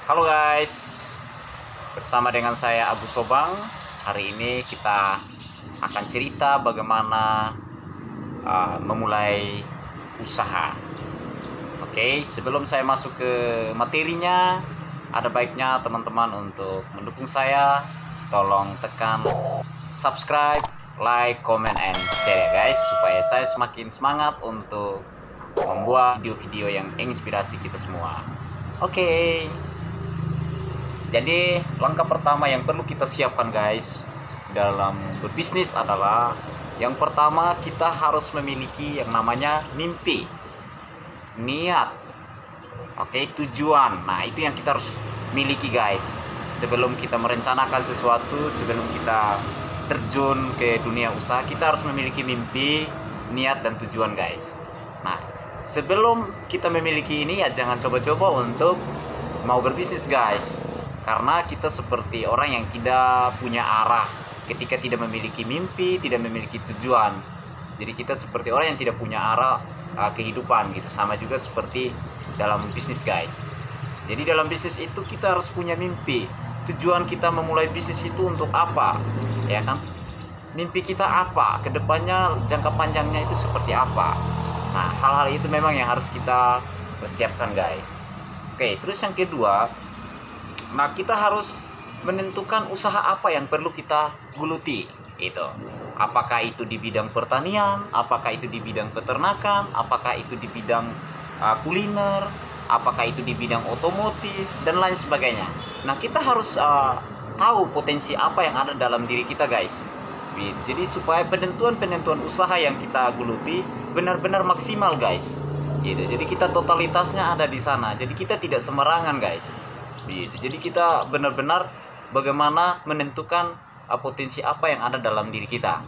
Halo guys, bersama dengan saya Abu Sobang. Hari ini kita akan cerita bagaimana memulai usaha. Oke, sebelum saya masuk ke materinya, ada baiknya teman-teman untuk mendukung saya. Tolong tekan subscribe, like, comment, and share ya guys, supaya saya semakin semangat untuk membuat video-video yang inspirasi kita semua. Oke. Jadi langkah pertama yang perlu kita siapkan guys dalam berbisnis adalah yang pertama kita harus memiliki yang namanya mimpi, niat, tujuan. Nah itu yang kita harus miliki guys sebelum kita merencanakan sesuatu, sebelum kita terjun ke dunia usaha. Kita harus memiliki mimpi, niat, dan tujuan guys. Nah sebelum kita memiliki ini ya jangan coba-coba untuk mau berbisnis guys, karena kita seperti orang yang tidak punya arah ketika tidak memiliki mimpi, tidak memiliki tujuan. Jadi kita seperti orang yang tidak punya arah kehidupan gitu. Sama juga seperti dalam bisnis guys. Jadi dalam bisnis itu kita harus punya mimpi. Tujuan kita memulai bisnis itu untuk apa? Ya kan? Mimpi kita apa? Kedepannya jangka panjangnya itu seperti apa? Nah hal-hal itu memang yang harus kita persiapkan guys. Oke, terus yang kedua, nah kita harus menentukan usaha apa yang perlu kita geluti itu. Apakah itu di bidang pertanian, apakah itu di bidang peternakan, apakah itu di bidang kuliner, apakah itu di bidang otomotif dan lain sebagainya. Nah kita harus tahu potensi apa yang ada dalam diri kita guys. Jadi supaya penentuan usaha yang kita geluti benar-benar maksimal guys. Gitu. Jadi kita totalitasnya ada di sana. Jadi kita tidak sembarangan guys. Gitu. Jadi kita benar-benar bagaimana menentukan potensi apa yang ada dalam diri kita.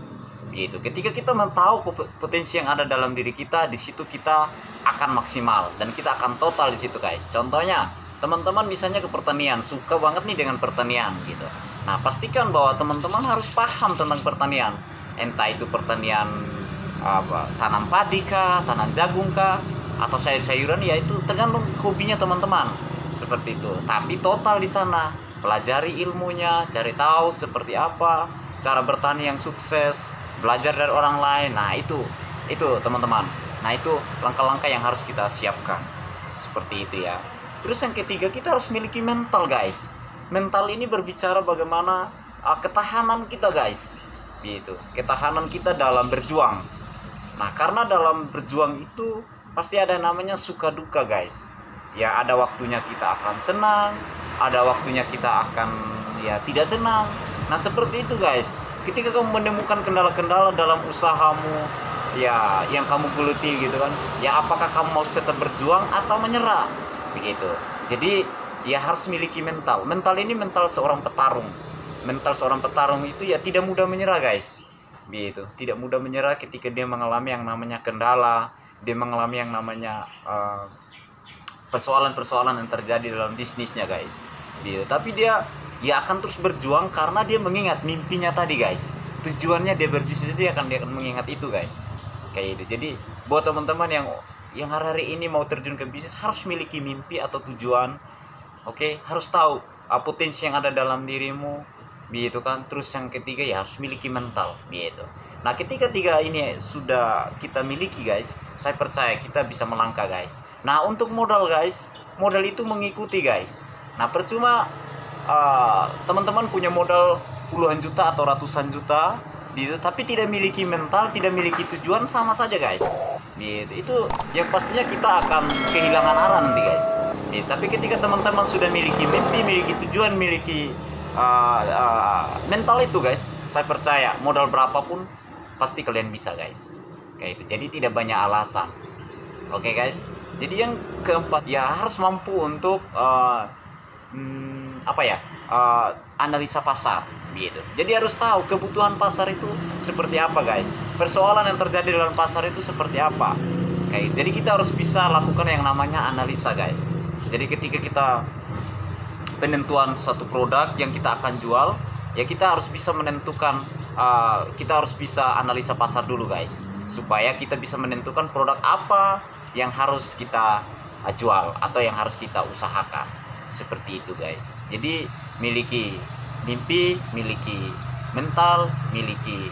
Gitu. Ketika kita tahu potensi yang ada dalam diri kita, di situ kita akan maksimal dan kita akan total di situ guys. Contohnya, teman-teman misalnya ke pertanian, suka banget nih dengan pertanian gitu. Nah, pastikan bahwa teman-teman harus paham tentang pertanian. Entah itu pertanian tanam padi kah, tanam jagung kah, atau sayur-sayuran, ya itu tergantung hobinya teman-teman. Seperti itu. Tapi total di sana, pelajari ilmunya, cari tahu seperti apa cara bertani yang sukses, belajar dari orang lain. Nah, itu teman-teman. Nah, itu langkah-langkah yang harus kita siapkan. Seperti itu ya. Terus yang ketiga, kita harus miliki mental, guys. Mental ini berbicara bagaimana ketahanan kita, guys. Gitu. Ketahanan kita dalam berjuang. Nah, karena dalam berjuang itu pasti ada namanya suka duka, guys. Ya ada waktunya kita akan senang, ada waktunya kita akan ya tidak senang. Nah seperti itu guys. Ketika kamu menemukan kendala-kendala dalam usahamu, ya yang kamu geluti gitu kan, ya apakah kamu mau tetap berjuang atau menyerah, begitu. Jadi ya harus miliki mental. Mental ini mental seorang petarung. Mental seorang petarung itu ya tidak mudah menyerah guys, begitu. Tidak mudah menyerah ketika dia mengalami yang namanya kendala, dia mengalami yang namanya persoalan-persoalan yang terjadi dalam bisnisnya guys. Tapi dia akan terus berjuang karena dia mengingat mimpinya tadi guys. Tujuannya dia berbisnis, dia akan mengingat itu guys. Kayak itu. Jadi buat teman-teman yang hari-hari ini mau terjun ke bisnis harus miliki mimpi atau tujuan. Oke, harus tahu potensi yang ada dalam dirimu. Gitu kan. Terus yang ketiga ya harus miliki mental gitu. Nah, ketika tiga ini sudah kita miliki guys, saya percaya kita bisa melangkah guys. Nah, untuk modal guys, modal itu mengikuti guys. Nah, percuma teman-teman punya modal puluhan juta atau ratusan juta gitu, tapi tidak miliki mental, tidak miliki tujuan, sama saja guys. Gitu. Itu yang pastinya kita akan kehilangan arah nanti guys. Gitu. Tapi ketika teman-teman sudah miliki mimpi, miliki tujuan, miliki mental itu guys, saya percaya modal berapapun pasti kalian bisa guys. Kayak itu. Jadi tidak banyak alasan. Oke guys. Jadi yang keempat ya harus mampu untuk analisa pasar gitu. Jadi harus tahu kebutuhan pasar itu seperti apa guys. Persoalan yang terjadi dalam pasar itu seperti apa. Kayak. Jadi kita harus bisa lakukan yang namanya analisa guys. Jadi ketika kita penentuan suatu produk yang kita akan jual, ya kita harus bisa menentukan, kita harus bisa analisa pasar dulu guys, supaya kita bisa menentukan produk apa yang harus kita jual atau yang harus kita usahakan. Seperti itu guys. Jadi miliki mimpi, miliki mental, miliki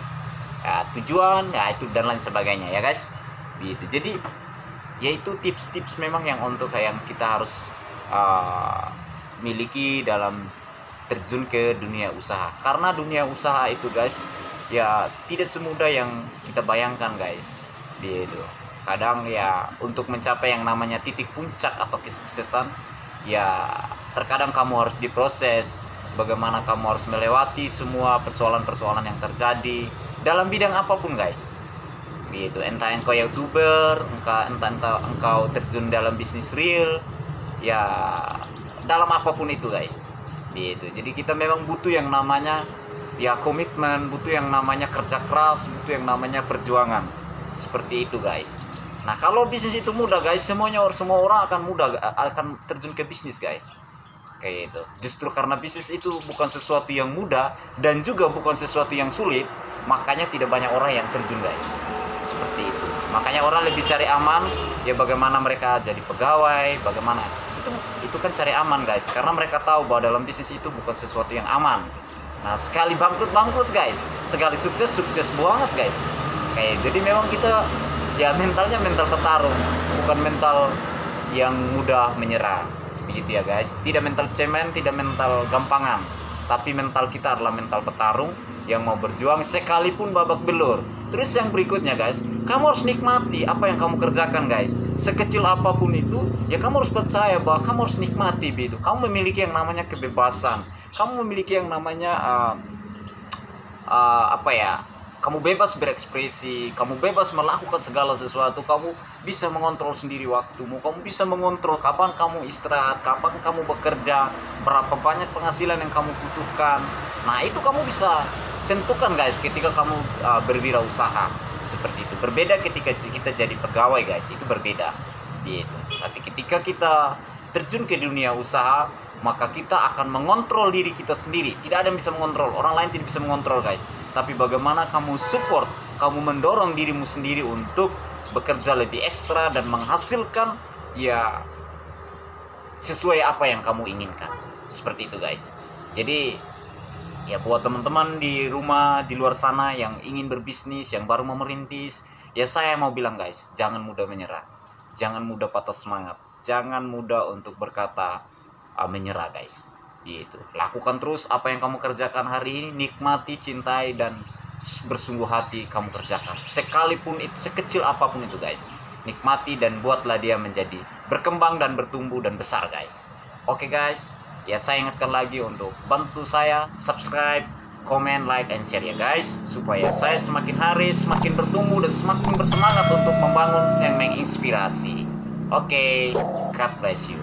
tujuan, ya itu dan lain sebagainya ya guys. Gitu. Jadi yaitu tips-tips memang yang untuk yang kita harus miliki dalam terjun ke dunia usaha. Karena dunia usaha itu guys, ya tidak semudah yang kita bayangkan guys. Gitu. Kadang ya untuk mencapai yang namanya titik puncak atau kesuksesan, ya terkadang kamu harus diproses. Bagaimana kamu harus melewati semua persoalan-persoalan yang terjadi dalam bidang apapun guys. Gitu. Entah engkau youtuber, entah engkau terjun dalam bisnis real, ya dalam apapun itu guys. Gitu. Jadi kita memang butuh yang namanya ya komitmen, butuh yang namanya kerja keras, butuh yang namanya perjuangan. Seperti itu guys. Nah kalau bisnis itu mudah guys, semua orang akan terjun ke bisnis guys. Kayak itu. Justru karena bisnis itu bukan sesuatu yang mudah dan juga bukan sesuatu yang sulit, makanya tidak banyak orang yang terjun guys. Seperti itu. Makanya orang lebih cari aman, ya bagaimana mereka jadi pegawai, bagaimana itu kan cari aman guys, karena mereka tahu bahwa dalam bisnis itu bukan sesuatu yang aman. Nah sekali bangkrut guys, sekali sukses banget guys. Kayak jadi memang kita ya mentalnya mental petarung, bukan mental yang mudah menyerah. Begitu ya guys. Tidak mental cemen, tidak mental gampangan, tapi mental kita adalah mental petarung yang mau berjuang sekalipun babak belur. Terus yang berikutnya guys, kamu harus nikmati apa yang kamu kerjakan guys. Sekecil apapun itu, ya kamu harus percaya bahwa kamu harus nikmati begitu. Kamu memiliki yang namanya kebebasan. Kamu memiliki yang namanya kamu bebas berekspresi, kamu bebas melakukan segala sesuatu, kamu bisa mengontrol sendiri waktumu, kamu bisa mengontrol kapan kamu istirahat, kapan kamu bekerja, berapa banyak penghasilan yang kamu butuhkan. Nah itu kamu bisa tentukan guys ketika kamu berwirausaha. Seperti itu. Berbeda ketika kita jadi pegawai guys, itu berbeda. Gitu. Tapi ketika kita terjun ke dunia usaha, maka kita akan mengontrol diri kita sendiri. Tidak ada yang bisa mengontrol, orang lain tidak bisa mengontrol guys. Tapi bagaimana kamu support, kamu mendorong dirimu sendiri untuk bekerja lebih ekstra dan menghasilkan ya sesuai apa yang kamu inginkan. Seperti itu guys. Jadi ya buat teman-teman di rumah, di luar sana yang ingin berbisnis, yang baru mau merintis, ya saya mau bilang guys, jangan mudah menyerah. Jangan mudah patah semangat. Jangan mudah untuk berkata menyerah guys. Gitu. Lakukan terus apa yang kamu kerjakan hari ini, nikmati, cintai, dan bersungguh hati kamu kerjakan. Sekalipun itu, sekecil apapun itu guys, nikmati dan buatlah dia menjadi berkembang dan bertumbuh dan besar guys. Oke guys, ya saya ingatkan lagi untuk bantu saya subscribe, komen, like, and share ya guys, supaya saya semakin hari semakin bertumbuh dan semakin bersemangat untuk membangun yang menginspirasi. Oke, God bless you.